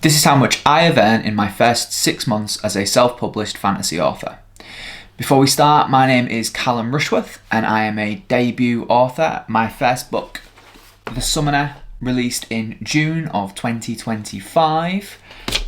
This is how much I have earned in my first 6 months as a self-published fantasy author. Before we start, my name is Callum Rushworth and I am a debut author. My first book, The Summoner, released in June of 2025,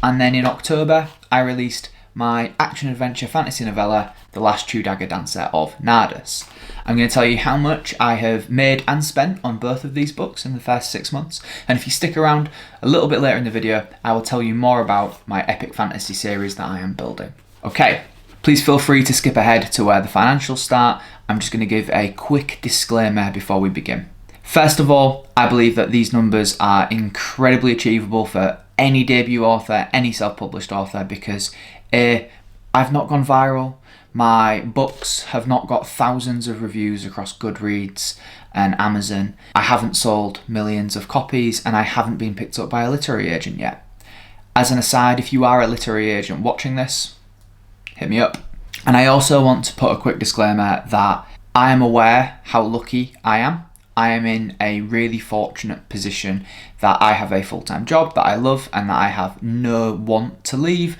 and then in October I released my action-adventure fantasy novella, The Last True Dagger Dancer of Nardus. I'm going to tell you how much I have made and spent on both of these books in the first 6 months, and if you stick around a little bit later in the video, I will tell you more about my epic fantasy series that I am building. Okay, please feel free to skip ahead to where the financials start. I'm just going to give a quick disclaimer before we begin. First of all, I believe that these numbers are incredibly achievable for any debut author, any self-published author, because I've not gone viral. My books have not got thousands of reviews across Goodreads and Amazon. I haven't sold millions of copies, and I haven't been picked up by a literary agent yet. As an aside, if you are a literary agent watching this, hit me up. And I also want to put a quick disclaimer that I am aware how lucky I am. I am in a really fortunate position that I have a full-time job that I love and that I have no want to leave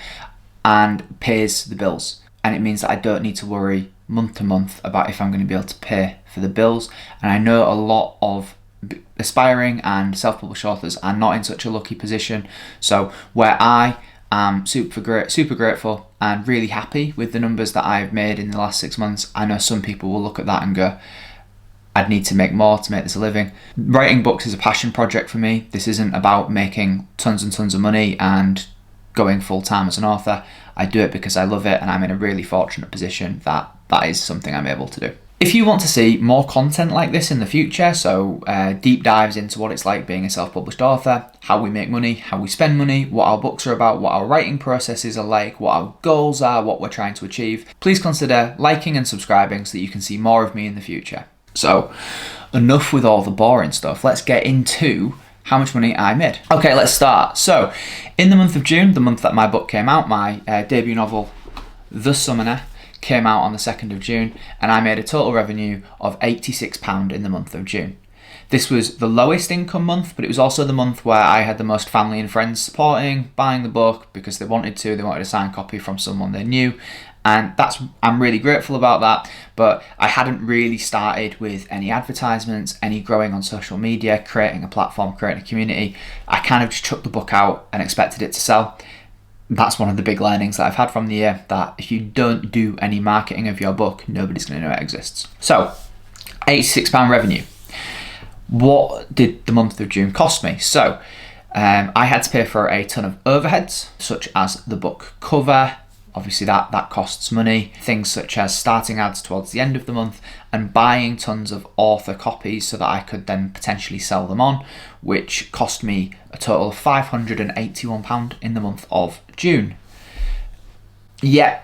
and pays the bills. And it means that I don't need to worry month to month about if I'm going to be able to pay for the bills. And I know a lot of aspiring and self-published authors are not in such a lucky position. So where I am super grateful and really happy with the numbers that I've made in the last 6 months, I know some people will look at that and go, I'd need to make more to make this a living. Writing books is a passion project for me. This isn't about making tons and tons of money and going full-time as an author. I do it because I love it, and I'm in a really fortunate position that that is something I'm able to do. If you want to see more content like this in the future, so deep dives into what it's like being a self-published author, how we make money, how we spend money, what our books are about, what our writing processes are like, what our goals are, what we're trying to achieve, please consider liking and subscribing so that you can see more of me in the future. So, enough with all the boring stuff. Let's get into how much money I made. Okay, let's start. So, in the month of June, the month that my book came out, my debut novel, The Summoner, came out on the 2nd of June, and I made a total revenue of £86 in the month of June. This was the lowest income month, but it was also the month where I had the most family and friends supporting, buying the book because they wanted a signed copy from someone they knew. And I'm really grateful about that, but I hadn't really started with any advertisements, any growing on social media, creating a platform, creating a community. I kind of just chucked the book out and expected it to sell. That's one of the big learnings that I've had from the year, that if you don't do any marketing of your book, nobody's going to know it exists. So, £86 revenue. What did the month of June cost me? So, I had to pay for a ton of overheads, such as the book cover. Obviously that costs money. Things such as starting ads towards the end of the month and buying tons of author copies so that I could then potentially sell them on, which cost me a total of £581 in the month of June. Yeah,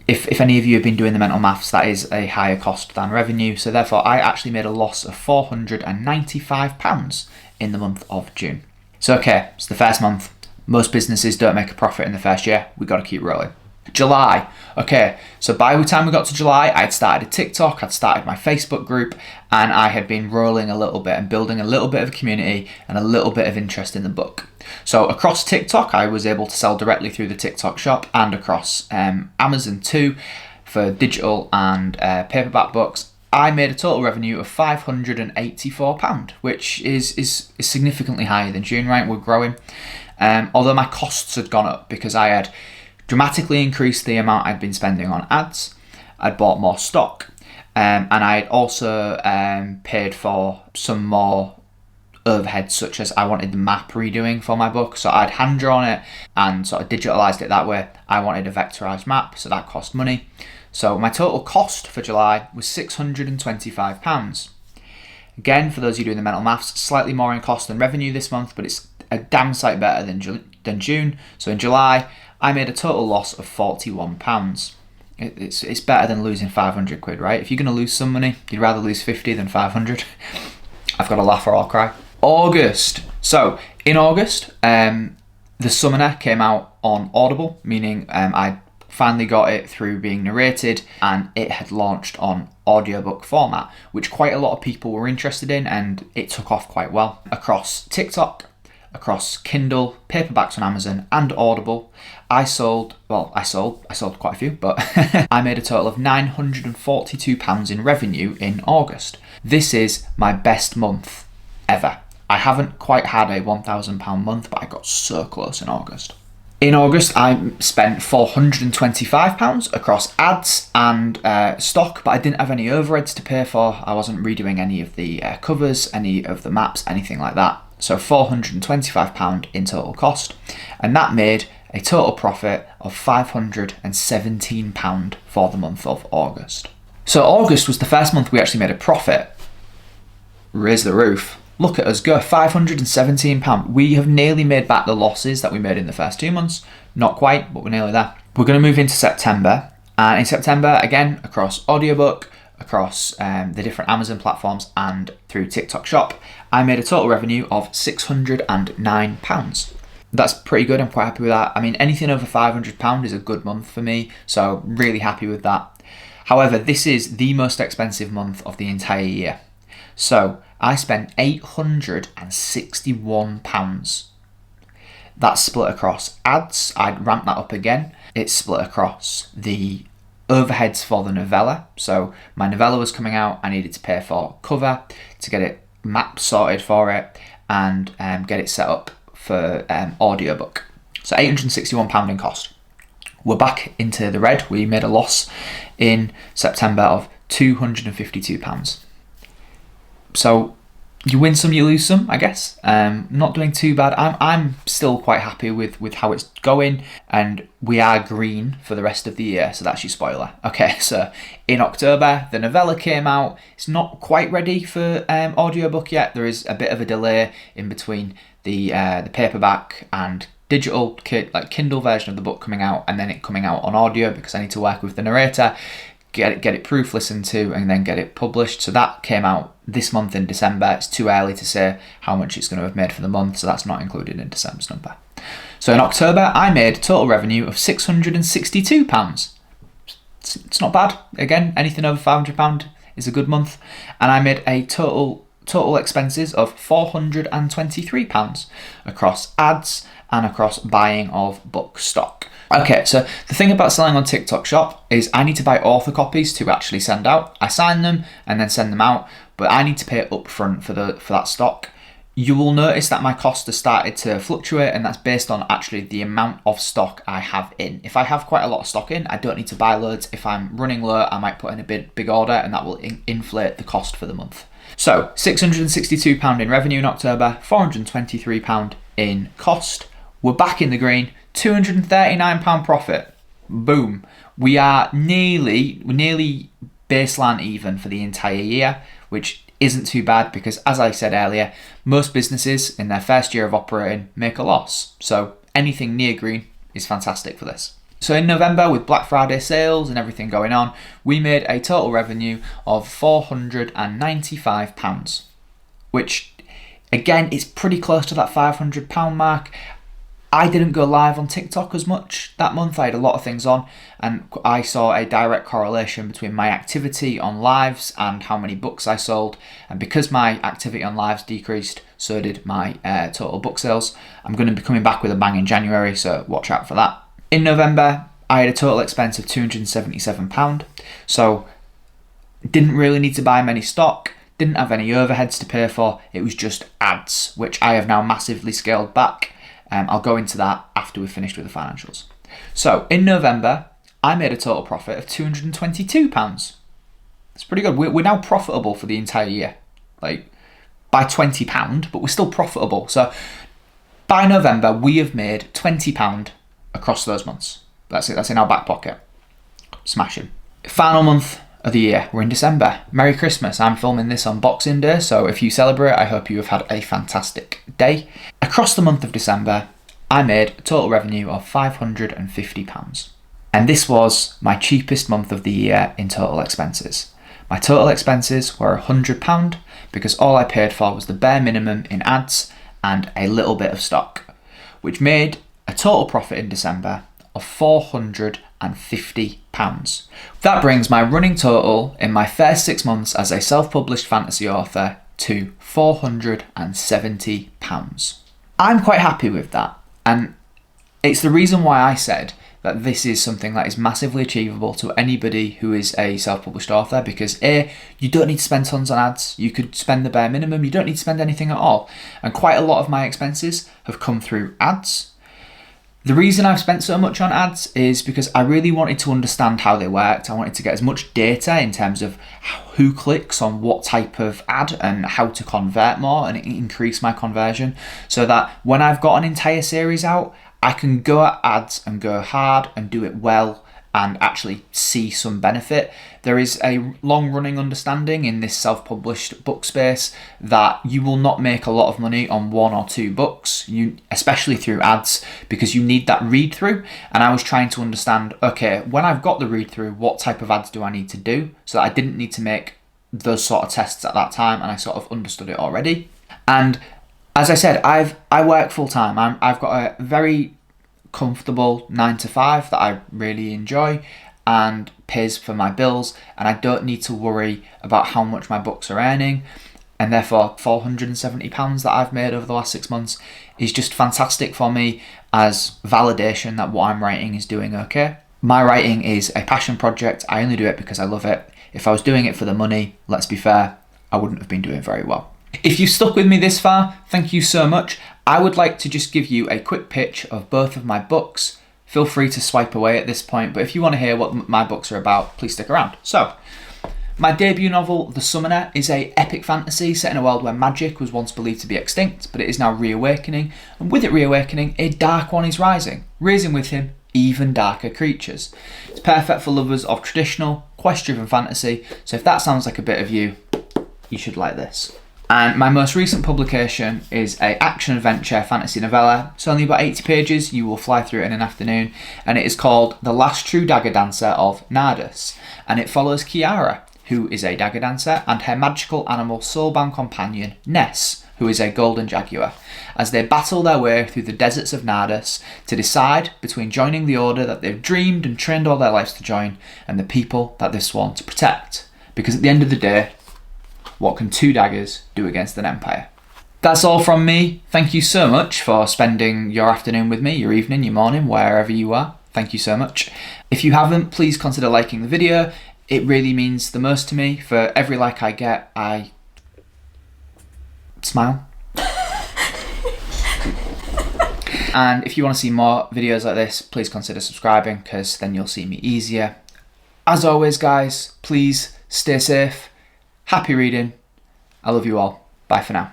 if any of you have been doing the mental maths, that is a higher cost than revenue. So therefore I actually made a loss of £495 in the month of June. So okay, it's the first month. Most businesses don't make a profit in the first year. We've got to keep rolling. July. Okay, so by the time we got to July, I'd started a TikTok, I'd started my Facebook group, and I had been rolling a little bit and building a little bit of a community and a little bit of interest in the book. So across TikTok, I was able to sell directly through the TikTok shop and across Amazon too for digital and paperback books. I made a total revenue of £584, which is significantly higher than June, right? We're growing. Although my costs had gone up because I had dramatically increased the amount I'd been spending on ads, I'd bought more stock, and I'd also paid for some more overheads, such as I wanted the map redoing for my book, so I'd hand drawn it and sort of digitalised it that way. I wanted a vectorised map, so that cost money. So my total cost for July was £625. Again, for those of you doing the mental maths, slightly more in cost than revenue this month, but it's a damn sight better than June. So in July, I made a total loss of £41. It's better than losing 500 quid, right? If you're going to lose some money, you'd rather lose 50 than 500. I've got to laugh or I'll cry. August. So in August, The Summoner came out on Audible, meaning I finally got it through being narrated, and it had launched on audiobook format, which quite a lot of people were interested in, and it took off quite well across TikTok, across Kindle, paperbacks on Amazon and Audible. I sold quite a few, but I made a total of £942 in revenue in August. This is my best month ever. I haven't quite had a £1,000 month, but I got so close in August. In August, I spent £425 across ads and stock, but I didn't have any overheads to pay for. I wasn't redoing any of the covers, any of the maps, anything like that. So £425 in total cost, and that made a total profit of £517 for the month of August. So August was the first month we actually made a profit. Raise the roof. Look at us go, £517. We have nearly made back the losses that we made in the first 2 months. Not quite, but we're nearly there. We're going to move into September. And in September, again, across audiobook, across the different Amazon platforms and through TikTok Shop, I made a total revenue of £609. That's pretty good. I'm quite happy with that. I mean, anything over £500 is a good month for me. So really happy with that. However, this is the most expensive month of the entire year. So I spent £861. That's split across ads. I'd ramped that up again. It's split across the overheads for the novella. So my novella was coming out. I needed to pay for cover to get it map sorted for it and get it set up for audiobook. So £861 in cost. We're back into the red. We made a loss in September of £252. So you win some, you lose some, I guess. Not doing too bad. I'm still quite happy with how it's going, and we are green for the rest of the year, so that's your spoiler. Okay, so in October, the novella came out. It's not quite ready for audiobook yet. There is a bit of a delay in between the paperback and digital Kindle version of the book coming out and then it coming out on audio, because I need to work with the narrator, get it proof listened to, and then get it published. So that came out this month in December. It's too early to say how much it's going to have made for the month, so that's not included in December's number. So in October, I made a total revenue of £662. It's not bad. Again, anything over £500 is a good month. And I made a total expenses of £423 across ads and across buying of book stock. Okay, so the thing about selling on TikTok Shop is I need to buy author copies to actually send out. I sign them and then send them out, but I need to pay upfront for that stock. You will notice that my costs have started to fluctuate, and that's based on actually the amount of stock I have in. If I have quite a lot of stock in, I don't need to buy loads. If I'm running low, I might put in a big order, and that will inflate the cost for the month. So £662 in revenue in October, £423 in cost. We're back in the green. £239 profit. Boom. We're nearly baseline even for the entire year, which isn't too bad because, as I said earlier, most businesses in their first year of operating make a loss. So anything near green is fantastic for this. So in November, with Black Friday sales and everything going on, we made a total revenue of £495, which again is pretty close to that £500 mark. I didn't go live on TikTok as much that month. I had a lot of things on, and I saw a direct correlation between my activity on lives and how many books I sold. And because my activity on lives decreased, so did my total book sales. I'm going to be coming back with a bang in January, so watch out for that. In November, I had a total expense of £277, so didn't really need to buy many stock, didn't have any overheads to pay for. It was just ads, which I have now massively scaled back. I'll go into that after we've finished with the financials. So in November, I made a total profit of £222. It's pretty good. We're now profitable for the entire year, like by £20, but we're still profitable. So by November, we have made £20 across those months. That's it. That's in our back pocket. Smashing. Final month of the year. We're in December. Merry Christmas. I'm filming this on Boxing Day, so if you celebrate, I hope you have had a fantastic day. Across the month of December, I made a total revenue of £550. And this was my cheapest month of the year in total expenses. My total expenses were £100 because all I paid for was the bare minimum in ads and a little bit of stock, which made a total profit in December of £450. That brings my running total in my first 6 months as a self-published fantasy author to £470. I'm quite happy with that. And it's the reason why I said that this is something that is massively achievable to anybody who is a self-published author, because A, you don't need to spend tons on ads. You could spend the bare minimum. You don't need to spend anything at all. And quite a lot of my expenses have come through ads. The reason I've spent so much on ads is because I really wanted to understand how they worked. I wanted to get as much data in terms of who clicks on what type of ad and how to convert more and increase my conversion, so that when I've got an entire series out, I can go at ads and go hard and do it well and actually see some benefit. There is a long-running understanding in this self-published book space that you will not make a lot of money on 1 or 2 books, especially through ads, because you need that read-through. And I was trying to understand, okay, when I've got the read-through, what type of ads do I need to do? So that I didn't need to make those sort of tests at that time, and I sort of understood it already. And as I said, I work full-time. I've got a very comfortable 9 to 5 that I really enjoy and pays for my bills, and I don't need to worry about how much my books are earning. And therefore £470 that I've made over the last 6 months is just fantastic for me as validation that what I'm writing is doing okay. My writing is a passion project. I only do it because I love it. If I was doing it for the money, let's be fair, I wouldn't have been doing very well. If you've stuck with me this far, thank you so much. I would like to just give you a quick pitch of both of my books. Feel free to swipe away at this point, but if you want to hear what my books are about, please stick around. So, my debut novel, The Summoner, is an epic fantasy set in a world where magic was once believed to be extinct, but it is now reawakening, and with it reawakening, a dark one is rising, raising with him even darker creatures. It's perfect for lovers of traditional, quest-driven fantasy, so if that sounds like a bit of you, you should like this. And my most recent publication is an action-adventure fantasy novella. It's only about 80 pages, you will fly through it in an afternoon, and it is called The Last True Dagger Dancer of Nardus, and it follows Kiara, who is a dagger dancer, and her magical animal soulbound companion, Ness, who is a golden jaguar, as they battle their way through the deserts of Nardus to decide between joining the order that they've dreamed and trained all their lives to join, and the people that they've sworn to protect. Because at the end of the day, what can 2 daggers do against an empire? That's all from me. Thank you so much for spending your afternoon with me, your evening, your morning, wherever you are. Thank you so much. If you haven't, please consider liking the video. It really means the most to me. For every like I get, I smile. And if you want to see more videos like this, please consider subscribing, because then you'll see me easier. As always, guys, please stay safe. Happy reading. I love you all. Bye for now.